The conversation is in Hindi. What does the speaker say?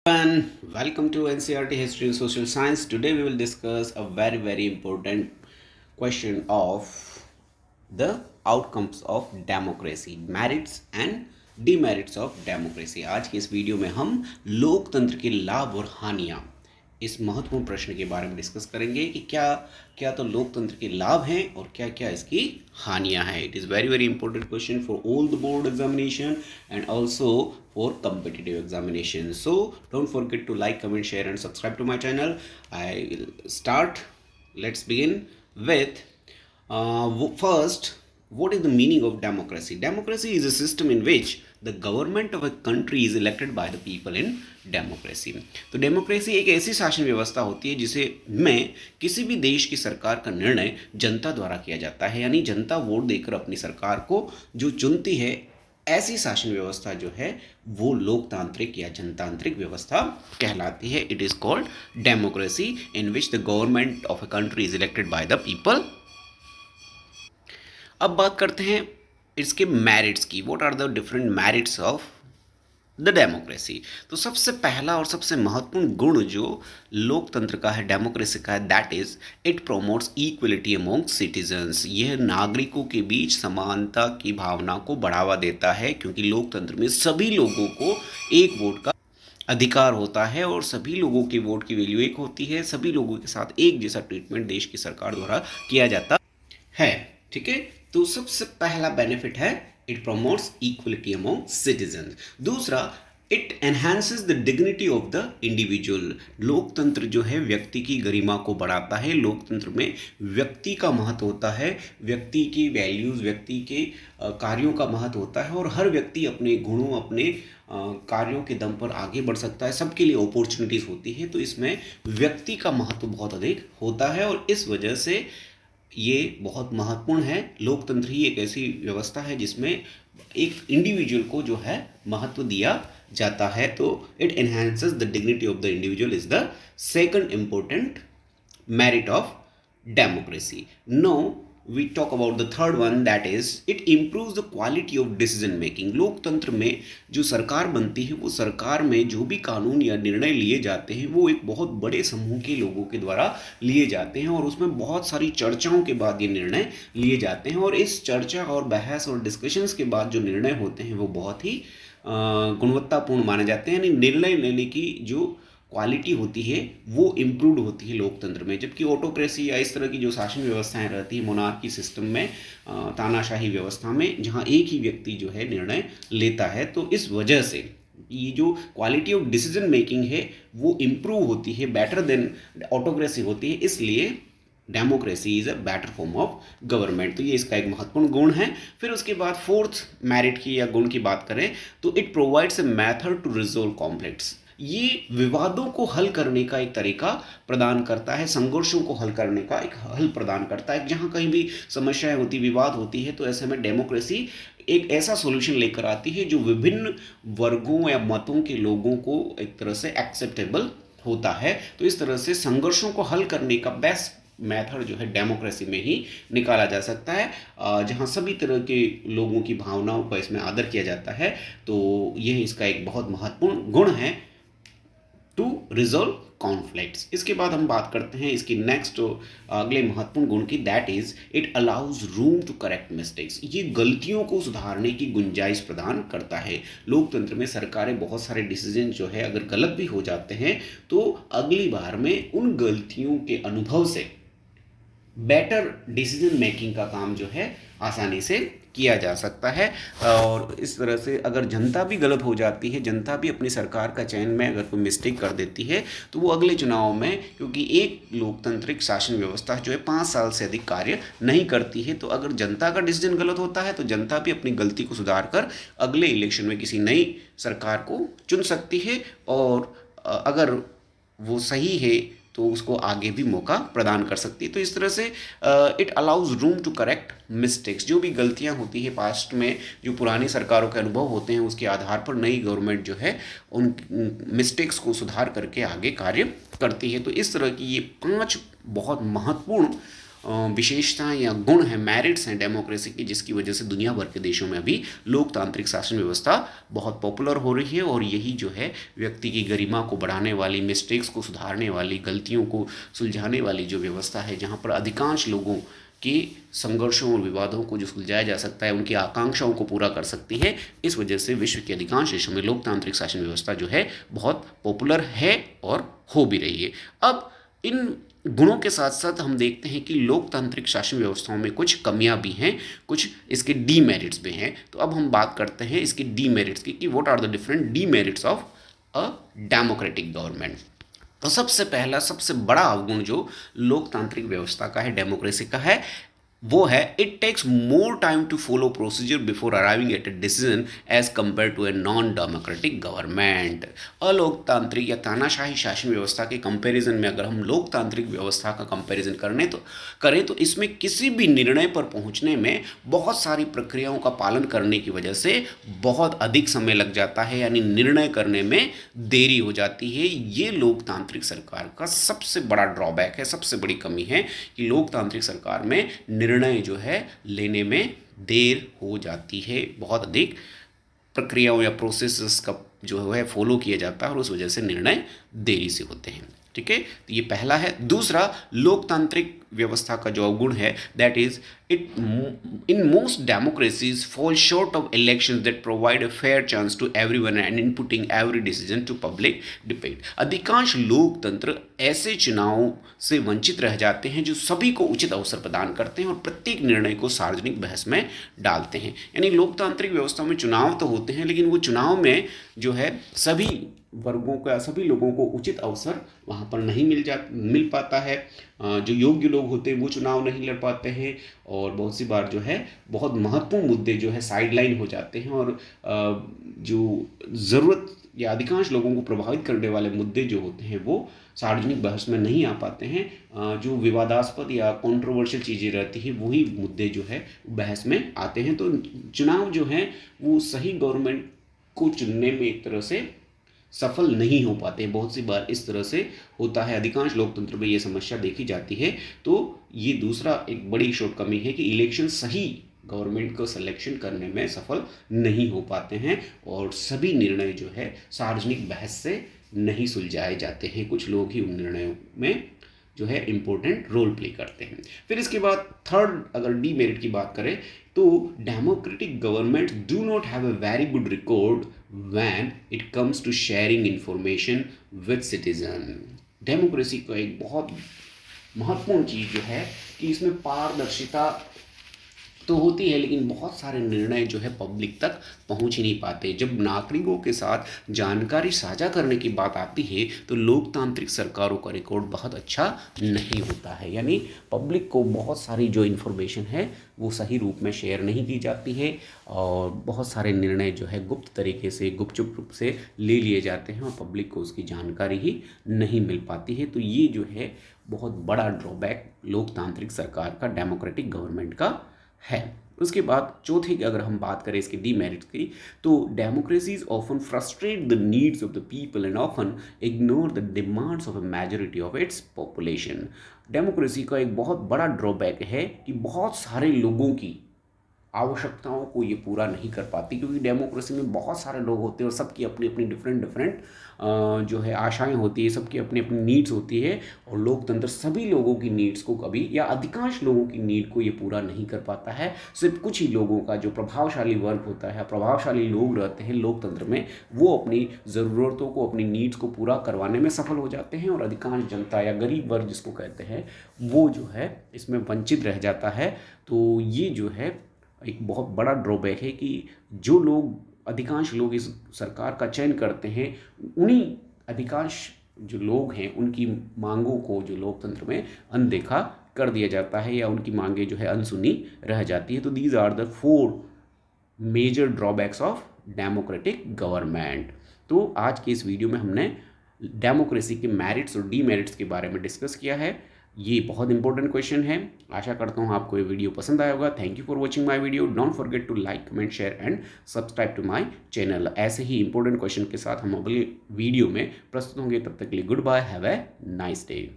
And welcome to NCRT History and Social Science. Today we will discuss a very important question of the outcomes of democracy, merits and demerits of democracy. आज की इस वीडियो में हम लोकतंत्र के लाभ और हानियां इस महत्वपूर्ण प्रश्न के बारे में डिस्कस करेंगे कि क्या क्या तो लोकतंत्र के लाभ हैं और क्या क्या इसकी हानियां हैं. It is very important question for all the board examination and also for competitive examinations. So don't forget to like, comment, share and subscribe to my channel. I will start. Let's begin with first, what is the meaning of democracy? Democracy is a system in which the government of a country is elected by the people in democracy. तो डेमोक्रेसी एक ऐसी शासन व्यवस्था होती है जिसे में किसी भी देश की सरकार का निर्णय जनता द्वारा किया जाता है, यानी जनता वोट देकर अपनी सरकार को जो चुनती है, ऐसी शासन व्यवस्था जो है वो लोकतांत्रिक या जनतांत्रिक व्यवस्था कहलाती है. It is called democracy in which the government of a country is elected by the people. अब बात करते हैं इसके मेरिट्स की. What are the different merits of the democracy. तो सबसे पहला और सबसे महत्वपूर्ण गुण जो लोकतंत्र का है, डेमोक्रेसी का है, that is it promotes equality among citizens. यह नागरिकों के बीच समानता की भावना को बढ़ावा देता है, क्योंकि लोकतंत्र में सभी लोगों को एक वोट का अधिकार होता है और सभी लोगों के वोट की वैल्यू एक होती है. सभी लोगों के साथ एक जैसा ट्रीटमेंट देश की सरकार द्वारा किया जाता है. ठीक है, तो सबसे पहला बेनिफिट है it promotes equality among citizen. दूसरा, it enhances the dignity of the individual. लोकतंत्र जो है व्यक्ति की गरिमा को बढ़ाता है. लोकतंत्र में व्यक्ति का महत्व होता है, व्यक्ति की वैल्यूज, व्यक्ति के कार्यों का महत्व होता है और हर व्यक्ति अपने गुणों, अपने कार्यों के दम पर आगे बढ़ सकता है. सबके लिए अपॉर्चुनिटीज होती है, तो इसमें व्यक्ति का महत्व बहुत अधिक होता है और इस वजह से ये बहुत महत्वपूर्ण है. लोकतंत्र ही एक ऐसी व्यवस्था है जिसमें एक इंडिविजुअल को जो है महत्व दिया जाता है. तो it enhances the dignity of the individual is the second important merit of democracy. Now we talk about the third one, that is it improves the quality of decision making. लोकतंत्र में जो सरकार बनती है वो सरकार में जो भी कानून या निर्णय लिए जाते हैं वो एक बहुत बड़े समूह के लोगों के द्वारा लिए जाते हैं और उसमें बहुत सारी चर्चाओं के बाद ये निर्णय लिए जाते हैं और इस चर्चा और बहस और डिस्कशंस के बाद जो निर्णय होते हैं वो बहुत ही गुणवत्तापूर्ण माने जाते हैं. यानी निर्णय लेने की जो क्वालिटी होती है वो इम्प्रूव होती है लोकतंत्र में. जबकि ऑटोक्रेसी या इस तरह की जो शासन व्यवस्थाएं रहती है, मोनार्की सिस्टम में, तानाशाही व्यवस्था में, जहां एक ही व्यक्ति जो है निर्णय लेता है, तो इस वजह से ये जो क्वालिटी ऑफ डिसीजन मेकिंग है वो इम्प्रूव होती है, बेटर देन ऑटोक्रेसी होती है. इसलिए democracy is a better form of government. तो ये इसका एक महत्वपूर्ण गुण है. फिर उसके बाद फोर्थ मेरिट की या गुण की बात करें तो it provides a method to resolve conflicts. ये विवादों को हल करने का एक तरीका प्रदान करता है, संघर्षों को हल करने का एक हल प्रदान करता है. जहाँ कहीं भी समस्याएं होती, विवाद होती है, तो ऐसे में डेमोक्रेसी एक ऐसा सॉल्यूशन लेकर आती है जो विभिन्न वर्गों या मतों के लोगों को एक तरह से एक्सेप्टेबल होता है. तो इस तरह से संघर्षों को हल करने का बेस्ट मेथड जो है डेमोक्रेसी में ही निकाला जा सकता है, जहां सभी तरह के लोगों की भावनाओं का इसमें आदर किया जाता है. तो यह इसका एक बहुत महत्वपूर्ण गुण है टू रिजोल्व कॉन्फ्लिक्ट्स. इसके बाद हम बात करते हैं इसकी नेक्स्ट अगले महत्वपूर्ण गुण की, that is it allows room to correct mistakes. ये गलतियों को सुधारने की गुंजाइश प्रदान करता है. लोकतंत्र में सरकारें बहुत सारे डिसीजन जो है अगर गलत भी हो जाते हैं तो अगली बार में उन गलतियों के अनुभव से बेटर डिसीजन मेकिंग का काम जो है आसानी से किया जा सकता है. और इस तरह से अगर जनता भी गलत हो जाती है, जनता भी अपनी सरकार का चयन में अगर कोई मिस्टेक कर देती है, तो वो अगले चुनाव में, क्योंकि एक लोकतांत्रिक शासन व्यवस्था जो है 5 साल से अधिक कार्य नहीं करती है, तो अगर जनता का डिसीजन गलत होता है तो जनता भी अपनी गलती को सुधार कर अगले इलेक्शन में किसी नई सरकार को चुन सकती है. और अगर वो सही है तो उसको आगे भी मौका प्रदान कर सकती है. तो इस तरह से it allows room to correct mistakes. जो भी गलतियां होती है पास्ट में, जो पुरानी सरकारों के अनुभव होते हैं, उसके आधार पर नई गवर्नमेंट जो है उन मिस्टेक्स को सुधार करके आगे कार्य करती है. तो इस तरह की ये 5 बहुत महत्वपूर्ण विशेषताएं या गुण हैं, मेरिट्स हैं डेमोक्रेसी की, जिसकी वजह से दुनिया भर के देशों में अभी लोकतांत्रिक शासन व्यवस्था बहुत पॉपुलर हो रही है। और यही जो है व्यक्ति की गरिमा को बढ़ाने वाली, मिस्टेक्स को सुधारने वाली, गलतियों को सुलझाने वाली जो व्यवस्था है, जहाँ पर अधिकांश लोगों के संघर्षों और विवादों को जो सुलझाया जा सकता है, उनकी आकांक्षाओं को पूरा कर सकती है। इस वजह से विश्व के अधिकांश देशों में लोकतांत्रिक शासन व्यवस्था जो है बहुत पॉपुलर है और हो भी रही है। अब इन गुणों के साथ साथ हम देखते हैं कि लोकतांत्रिक शासन व्यवस्थाओं में कुछ कमियां भी हैं, कुछ इसके डीमेरिट्स भी हैं। तो अब हम बात करते हैं इसके डीमेरिट्स की कि what are the different demerits of a democratic government. तो सबसे पहला, सबसे बड़ा अवगुण जो लोकतांत्रिक व्यवस्था का है, डेमोक्रेसी का है, वो है it takes more time to follow procedure before arriving at a decision as compared to a non democratic government. अलोकतांत्रिक या तानाशाही शासन व्यवस्था के कंपैरिजन में अगर हम लोकतांत्रिक व्यवस्था का कंपैरिजन करें तो इसमें किसी भी निर्णय पर पहुंचने में बहुत सारी प्रक्रियाओं का पालन करने की वजह से बहुत अधिक समय लग जाता है, यानी निर्णय करने में देरी हो जाती है। ये लोकतांत्रिक सरकार का सबसे बड़ा ड्रॉबैक है, सबसे बड़ी कमी है कि लोकतांत्रिक सरकार में निर्णय जो है लेने में देर हो जाती है, बहुत अधिक प्रक्रियाओं या प्रोसेसेस का जो है फॉलो किया जाता है और उस वजह से निर्णय देरी से होते हैं। ठीक है, तो ये पहला है। दूसरा, लोकतांत्रिक व्यवस्था का जो अवगुण है, that is it in most democracies fall short of elections that provide a fair chance to everyone and inputting every decision to public debate. अधिकांश लोकतंत्र ऐसे चुनावों से वंचित रह जाते हैं जो सभी को उचित अवसर प्रदान करते हैं और प्रत्येक निर्णय को सार्वजनिक बहस में डालते हैं। यानी लोकतांत्रिक व्यवस्था में चुनाव तो होते हैं, लेकिन वो चुनाव में जो है सभी वर्गों का, सभी लोगों को उचित अवसर वहाँ पर नहीं मिल पाता है। जो योग्य लोग होते हैं वो चुनाव नहीं लड़ पाते हैं और बहुत सी बार जो है बहुत महत्वपूर्ण मुद्दे जो है साइडलाइन हो जाते हैं और जो ज़रूरत या अधिकांश लोगों को प्रभावित करने वाले मुद्दे जो होते हैं वो सार्वजनिक बहस में नहीं आ पाते हैं। जो विवादास्पद या कंट्रोवर्शियल चीज़ें रहती हैं वही मुद्दे जो है बहस में आते हैं। तो चुनाव जो है वो सही गवर्नमेंट को चुनने में एक तरह से सफल नहीं हो पाते हैं। बहुत सी बार इस तरह से होता है, अधिकांश लोकतंत्र में ये समस्या देखी जाती है। तो ये दूसरा एक बड़ी शॉर्टकमी है कि इलेक्शन सही गवर्नमेंट को सिलेक्शन करने में सफल नहीं हो पाते हैं और सभी निर्णय जो है सार्वजनिक बहस से नहीं सुलझाए जाते हैं। कुछ लोग ही उन निर्णयों में जो है इम्पोर्टेंट रोल प्ले करते हैं। फिर इसके बाद थर्ड, अगर डीमेरिट की बात करें तो democratic government do not have a very good record when it comes to sharing information with citizen. Democracy का एक बहुत महत्वपूर्ण चीज़ जो है कि इसमें पारदर्शिता तो होती है, लेकिन बहुत सारे निर्णय जो है पब्लिक तक पहुंच ही नहीं पाते। जब नागरिकों के साथ जानकारी साझा करने की बात आती है तो लोकतांत्रिक सरकारों का रिकॉर्ड बहुत अच्छा नहीं होता है, यानी पब्लिक को बहुत सारी जो इन्फॉर्मेशन है वो सही रूप में शेयर नहीं की जाती है और बहुत सारे निर्णय जो है गुप्त तरीके से, गुपचुप रूप से ले लिए जाते हैं और पब्लिक को उसकी जानकारी ही नहीं मिल पाती है। तो ये जो है बहुत बड़ा ड्रॉबैक लोकतांत्रिक सरकार का, डेमोक्रेटिक गवर्नमेंट का है। उसके बाद चौथी की अगर हम बात करें इसके डीमेरिट्स की, तो democracies often frustrate the needs of the people and often ignore the demands of a majority of its population. Democracy का एक बहुत बड़ा ड्रॉबैक है कि बहुत सारे लोगों की आवश्यकताओं को ये पूरा नहीं कर पाती, क्योंकि डेमोक्रेसी में बहुत सारे लोग होते हैं और सबकी अपनी अपनी डिफरेंट जो है आशाएं होती है, सबकी अपनी अपनी नीड्स होती है और लोकतंत्र सभी लोगों की नीड्स को कभी या अधिकांश लोगों की नीड को ये पूरा नहीं कर पाता है। सिर्फ कुछ ही लोगों का, जो प्रभावशाली वर्ग होता है, प्रभावशाली लोग रहते हैं लोकतंत्र में, वो अपनी ज़रूरतों को, अपनी नीड्स को पूरा करवाने में सफल हो जाते हैं और अधिकांश जनता या गरीब वर्ग जिसको कहते हैं वो जो है इसमें वंचित रह जाता है। तो ये जो है एक बहुत बड़ा ड्रॉबैक है कि जो लोग, अधिकांश लोग इस सरकार का चयन करते हैं, उन्हीं अधिकांश जो लोग हैं उनकी मांगों को जो लोकतंत्र में अनदेखा कर दिया जाता है या उनकी मांगें जो है अनसुनी रह जाती है। तो these are the 4 major drawbacks of democratic government. तो आज के इस वीडियो में हमने डेमोक्रेसी के मेरिट्स और डीमेरिट्स के बारे में डिस्कस किया है। ये बहुत इंपॉर्टेंट क्वेश्चन है। आशा करता हूँ आपको ये वीडियो पसंद आया होगा। Thank you for watching my video. Don't forget to like, comment, share and subscribe to my channel. ऐसे ही इंपॉर्टेंट क्वेश्चन के साथ हम अगले वीडियो में प्रस्तुत होंगे। तब तक के लिए goodbye, have a nice day.